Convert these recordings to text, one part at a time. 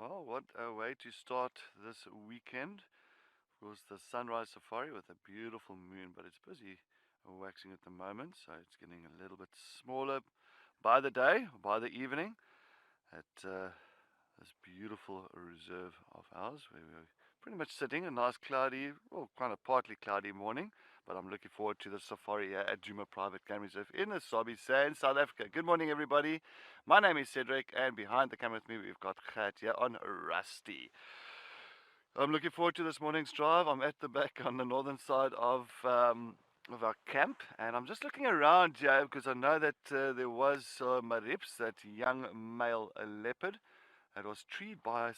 Well, what a way to start this weekend. Of course, the sunrise safari with a beautiful moon, but it's busy waxing at the moment, so it's getting a little bit smaller by the day, by the evening, at this beautiful reserve of ours where we're pretty much sitting a nice cloudy, well, kind of partly cloudy morning. But I'm looking forward to the safari here at Djuma Private Game Reserve in the Sabi Sand, South Africa. Good morning, everybody. My name is Cedric, and behind the camera with me, we've got Gert here on Rusty. I'm looking forward to this morning's drive. I'm at the back on the northern side of our camp, and I'm just looking around here because I know that there was Marips, that young male leopard, that was treed by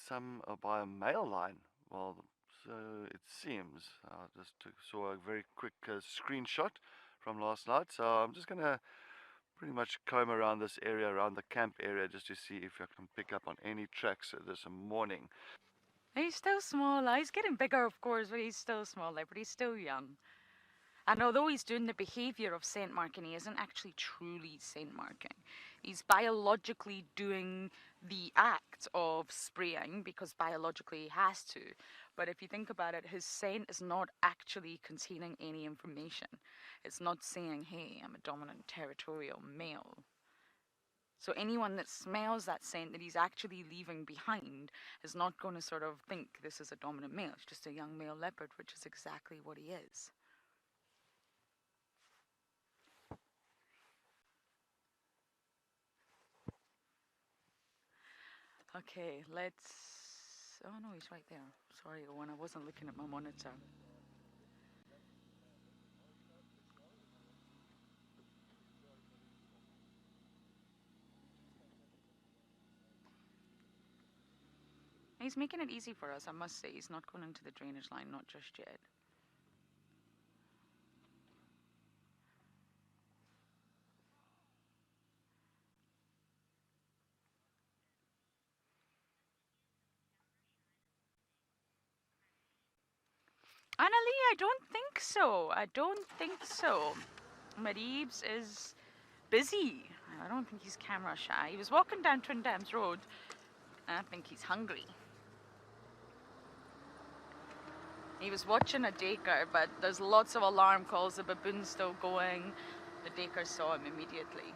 by a male lion. Well, so it seems. I just saw a very quick screenshot from last night, so I'm just gonna pretty much comb around this area, around the camp area, just to see if I can pick up on any tracks this morning. He's still small. He's getting bigger, of course, but he's still small, but he's still young. And although he's doing the behavior of scent marking, he isn't actually truly scent marking. He's biologically doing the act of spraying because biologically he has to. But if you think about it, his scent is not actually containing any information. It's not saying, hey, I'm a dominant territorial male. So anyone that smells that scent that he's actually leaving behind is not going to sort of think this is a dominant male. It's just a young male leopard, which is exactly what he is. Okay, let's... Oh no, he's right there. Sorry, Owen, I wasn't looking at my monitor. He's making it easy for us, I must say. He's not going into the drainage line, not just yet. Annalie, I don't think so. I don't think so. Maribes is busy. I don't think he's camera shy. He was walking down Twin Dams Road. I think he's hungry. He was watching a daycare, but there's lots of alarm calls. The baboon's still going. The daycare saw him immediately.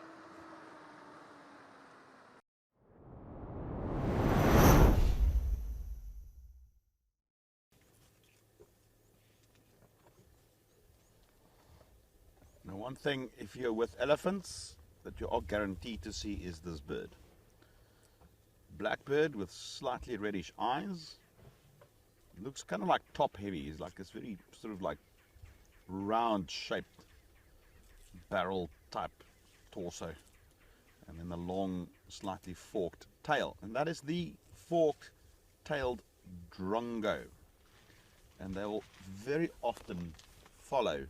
Now, one thing, if you're with elephants, that you are guaranteed to see is this bird. Black bird with slightly reddish eyes. Looks kind of like top heavy. He's like this very sort of like round shaped barrel type torso. And then the long, slightly forked tail. And that is the fork tailed drongo. And they will very often follow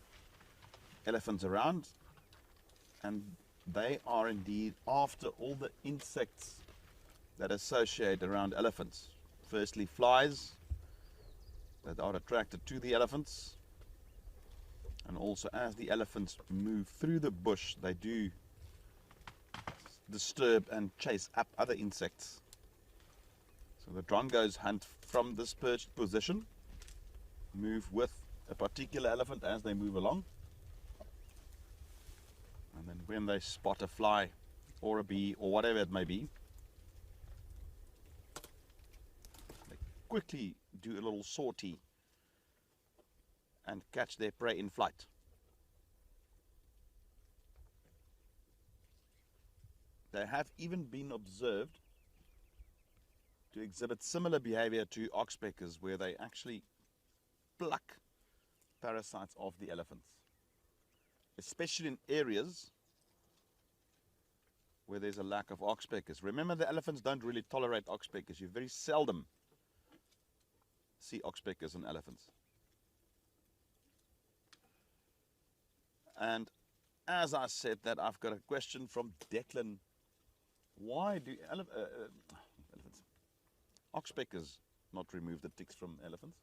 elephants around, and they are indeed after all the insects that associate around elephants. Firstly, flies that are attracted to the elephants, and also as the elephants move through the bush, they do disturb and chase up other insects. So the drongos hunt from this perched position, move with a particular elephant as they move along, and then when they spot a fly or a bee or whatever it may be, they quickly do a little sortie and catch their prey in flight. They have even been observed to exhibit similar behavior to oxpeckers, where they actually pluck parasites off the elephants, especially in areas where there's a lack of oxpeckers. Remember, the elephants don't really tolerate oxpeckers. You very seldom see oxpeckers in elephants. And as I said that, I've got a question from Declan. Why do oxpeckers not remove the ticks from elephants?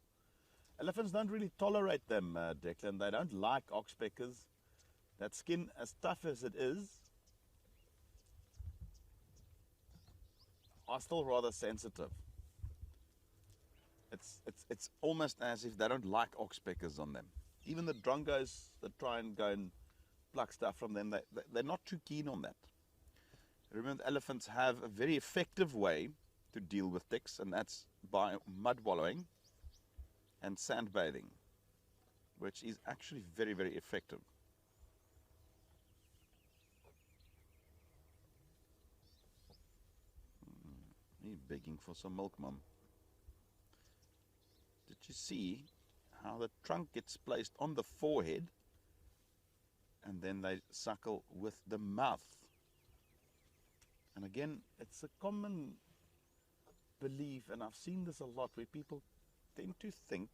Elephants don't really tolerate them, Declan. They don't like oxpeckers. That skin, as tough as it is, are still rather sensitive. It's almost as if they don't like oxpeckers on them. Even the drongos that try and go and pluck stuff from them, they're not too keen on that. Remember, elephants have a very effective way to deal with ticks, and that's by mud wallowing and sandbathing, which is actually very, very effective. You're begging for some milk, Mum. Did you see how the trunk gets placed on the forehead and then they suckle with the mouth? And again, it's a common belief, and I've seen this a lot, where people tend to think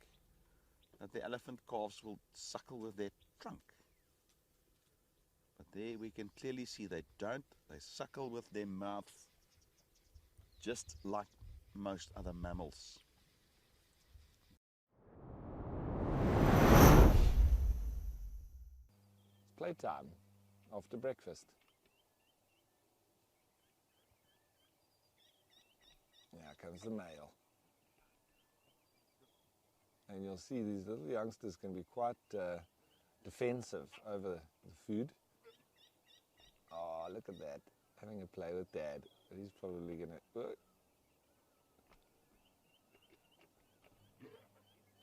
that the elephant calves will suckle with their trunk. But there we can clearly see they don't. They suckle with their mouths, just like most other mammals. It's playtime after breakfast. Here comes the male. And you'll see these little youngsters can be quite defensive over the food. Oh, look at that. Having a play with Dad. But he's probably going to...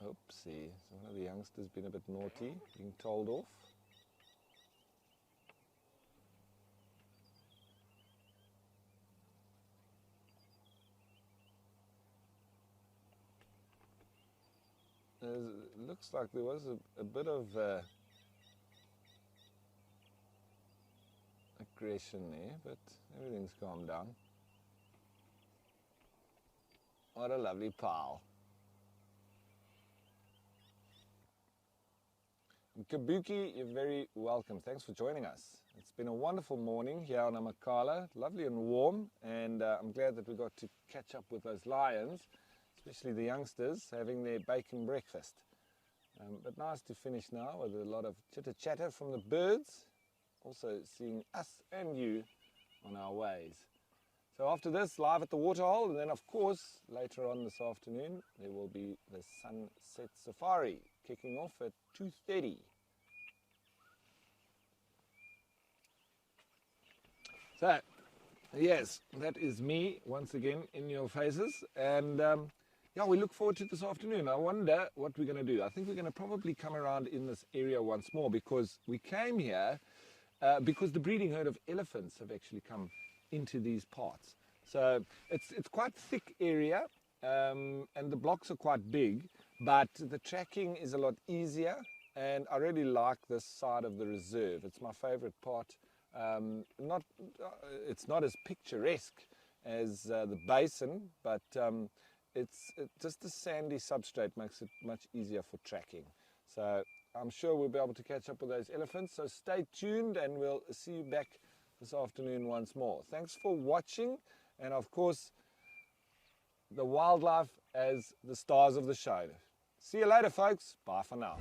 Oopsie. So one of the youngsters been a bit naughty, being told off. It looks like there was a bit of aggression there, but everything's calmed down. What a lovely pal. Kabuki, you're very welcome. Thanks for joining us. It's been a wonderful morning here on Amakhala, lovely and warm, and I'm glad that we got to catch up with those lions, especially the youngsters having their bacon breakfast. But nice to finish now with a lot of chitter chatter from the birds, also seeing us and you on our ways. So after this, live at the waterhole, and then of course later on this afternoon there will be the sunset safari kicking off at 2:30. So yes, that is me once again in your faces, and yeah, we look forward to this afternoon. I wonder what we're going to do. I think we're going to probably come around in this area once more, because we came here because the breeding herd of elephants have actually come into these parts. So it's quite thick area, and the blocks are quite big, but the tracking is a lot easier, and I really like this side of the reserve. It's my favorite part. It's not as picturesque as the basin, but it's just the sandy substrate makes it much easier for tracking. So I'm sure we'll be able to catch up with those elephants. So stay tuned, and we'll see you back this afternoon once more. Thanks for watching, and of course, the wildlife as the stars of the show. See you later, folks. Bye for now.